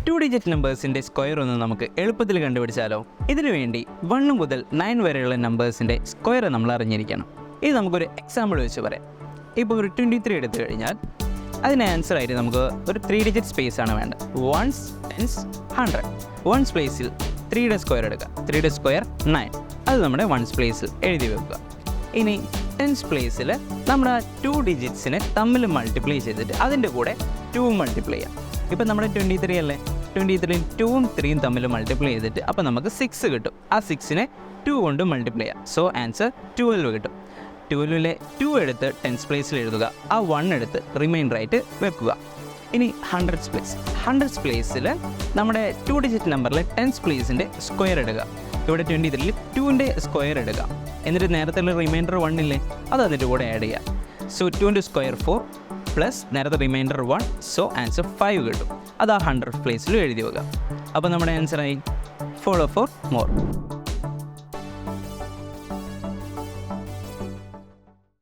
2 digit നമ്പേഴ്സിൻ്റെ square ഒന്ന് നമുക്ക് എളുപ്പത്തിൽ കണ്ടുപിടിച്ചാലോ? ഇതിനു വേണ്ടി 1 മുതൽ 9 വരെയുള്ള നമ്പേഴ്സിൻ്റെ സ്ക്വയർ നമ്മൾ അറിഞ്ഞിരിക്കണം. ഇത് നമുക്കൊരു എക്സാമ്പിൾ വെച്ച് പറയാം. ഇപ്പോൾ ഒരു 23 എടുത്തു കഴിഞ്ഞാൽ അതിന് ആൻസർ ആയിട്ട് നമുക്ക് ഒരു 3 ഡിജിറ്റ് സ്പേസ് ആണ് വേണ്ടത്. 1s, 10s, 100. 1s പ്ലേസിൽ 3യുടെ സ്ക്വയർ എടുക്കുക. 3യുടെ സ്ക്വയർ 9. അത് നമ്മുടെ 1s പ്ലേസിൽ എഴുതി വെക്കുക. ഇനി 10s പ്ലേസിൽ നമ്മുടെ 2 ഡിജിറ്റ്സിനെ തമ്മിൽ മൾട്ടിപ്ലൈ ചെയ്തിട്ട് അതിൻ്റെ കൂടെ 2 മൾട്ടിപ്ലൈ ചെയ്യാം. ഇപ്പം നമ്മുടെ 23 അല്ലേ, 23 2ഉം 3ഉം തമ്മിൽ മൾട്ടിപ്ലൈ ചെയ്തിട്ട് അപ്പോൾ നമുക്ക് 6 കിട്ടും. ആ 6നെ 2 കൊണ്ട് മൾട്ടിപ്ലൈ ചെയ്യാം. സോ ആൻസർ 12 കിട്ടും. 12ലെ 2 എടുത്ത് 10s പ്ലേസിൽ എഴുതുക. ആ 1 എടുത്ത് റിമൈൻഡറായിട്ട് വെക്കുക. ഇനി 100s പ്ലേസിൽ നമ്മുടെ 2 ഡിജിറ്റ് നമ്പറിലെ 10s പ്ലേസിൻ്റെ സ്ക്വയർ എടുക്കുക. ഇവിടെ 23ൽ 2ൻ്റെ സ്ക്വയർ എടുക്കുക. എന്നിട്ട് നേരത്തെ റിമൈൻഡർ 1 ഇല്ലേ, അത് അതിൻ്റെ കൂടെ ആഡ് ചെയ്യുക. സോ 2ൻ്റെ സ്ക്വയർ 4 പ്ലസ് നേരത്തെ റിമൈൻഡർ 1. സോ ആൻസർ 5 കിട്ടും. അത് ആ 100 പ്ലേസിലും എഴുതി വെക്കുക. അപ്പോൾ നമ്മുടെ ആൻസറായി. Follow for more.